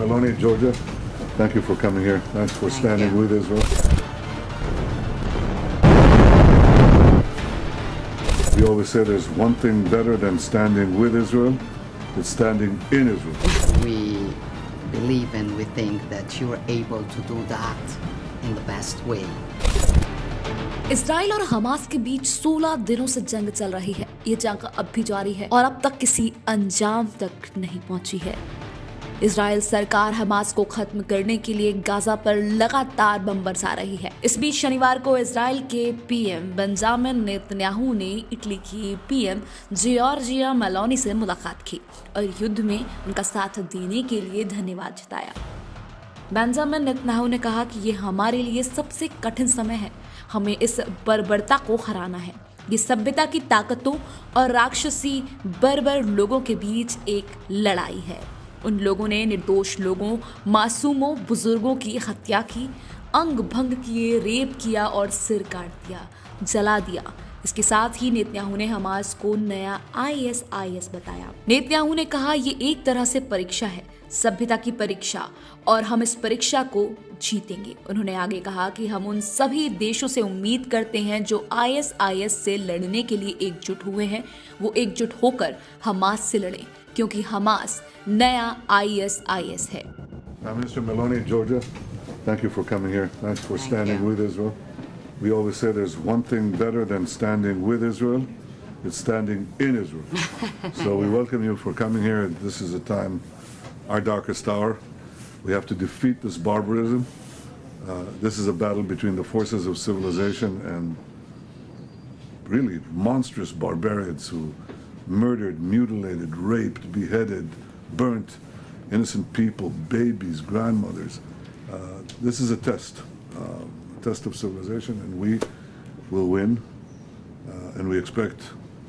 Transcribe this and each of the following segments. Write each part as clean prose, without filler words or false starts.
Meloni, Georgia, thank you for coming here. Thanks for standing with Israel. We always say there's one thing better than standing with Israel, it's standing in Israel. We believe and we think that you are able to do that in the best way. Israel और Hamas के बीच 16 दिनों से जंग चल रही है। ये जंग अब भी जारी है और अब तक किसी अंजाम तक नहीं पहुंची है। इसराइल सरकार हमास को खत्म करने के लिए गाजा पर लगातार बम बरसा रही है। इस बीच शनिवार को इसराइल के पीएम बेंजामिन नेतन्याहू ने इटली की पीएम जॉर्जिया मेलोनी से मुलाकात की और युद्ध में उनका साथ देने के लिए धन्यवाद जताया। बेंजामिन नेतन्याहू ने कहा कि ये हमारे लिए सबसे कठिन समय है। हमें इस बर्बरता को हराना है। ये सभ्यता की ताकतों और राक्षसी बर्बर लोगों के बीच एक लड़ाई है। उन लोगों ने निर्दोष लोगों, मासूमों, बुजुर्गों की हत्या की, अंग भंग किए, रेप किया और सिर काट दिया, जला दिया। इसके साथ ही नेतन्याहू ने हमास को नया ISIS बताया। नेतन्याहू ने कहा ये एक तरह से परीक्षा है, सभ्यता की परीक्षा, और हम इस परीक्षा को जीतेंगे। उन्होंने आगे कहा कि हम उन सभी देशों से उम्मीद करते हैं जो ISIS से लड़ने के लिए एकजुट हुए हैं, वो एकजुट होकर हमास से लड़ें, क्योंकि हमास नया ISIS है। Mr. Meloni, Georgia, thank you for coming here. Thanks for standing with Israel. We always say there's one thing better than standing with Israel, it's standing in Israel. So we welcome you for coming here. This is a time, our darkest hour. We have to defeat this barbarism. This is a battle between the forces of civilization and really monstrous barbarians who murdered, mutilated, raped, beheaded, burnt innocent people, babies, grandmothers. This is a test of civilization, and we will win. And we expect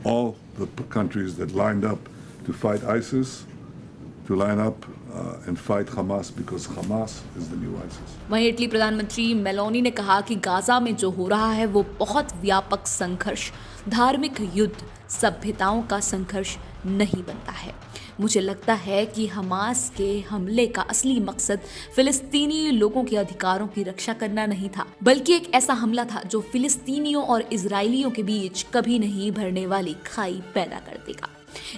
all the countries that lined up to fight ISIS to line up and fight Hamas, because Hamas is the new ISIS. वहीं Italy प्रधानमंत्री Meloni ने कहा कि Gaza में जो हो रहा है वो बहुत व्यापक संघर्ष, धार्मिक युद्ध, सभ्यताओं का संघर्ष नहीं बनता है। मुझे लगता है कि हमास के हमले का असली मकसद फिलिस्तीनी लोगों के अधिकारों की रक्षा करना नहीं था, बल्कि एक ऐसा हमला था जो फिलिस्तीनियों और इजरायलियों के बीच कभी नहीं भरने वाली खाई पैदा कर देगा।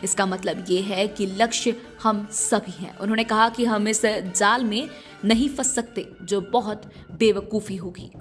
इसका मतलब ये है कि लक्ष्य हम सभी हैं। उन्होंने कहा कि हम इस जाल में नहीं फंस सकते जो बहुत बेवकूफ़ी होगी।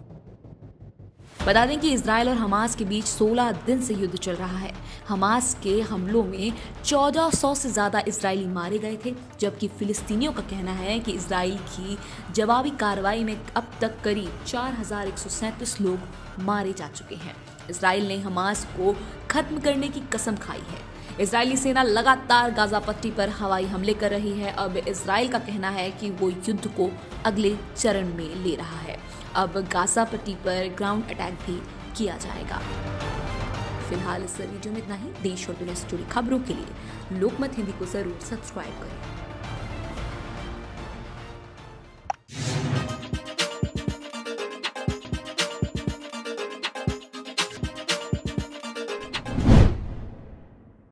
बता दें कि इसराइल और हमास के बीच 16 दिन से युद्ध चल रहा है। हमास के हमलों में 1400 से ज़्यादा इजरायली मारे गए थे, जबकि फिलिस्तीनियों का कहना है कि इसराइल की जवाबी कार्रवाई में अब तक करीब 4137 लोग मारे जा चुके हैं। इसराइल ने हमास को खत्म करने की कसम खाई है। इजरायली सेना लगातार गाजा पट्टी पर हवाई हमले कर रही है। अब इसराइल का कहना है कि वो युद्ध को अगले चरण में ले रहा है। अब गाजा पट्टी पर ग्राउंड अटैक भी किया जाएगा। फिलहाल इस वीडियो में इतना ही। देश और दुनिया से जुड़ी खबरों के लिए लोकमत हिंदी को जरूर सब्सक्राइब करें।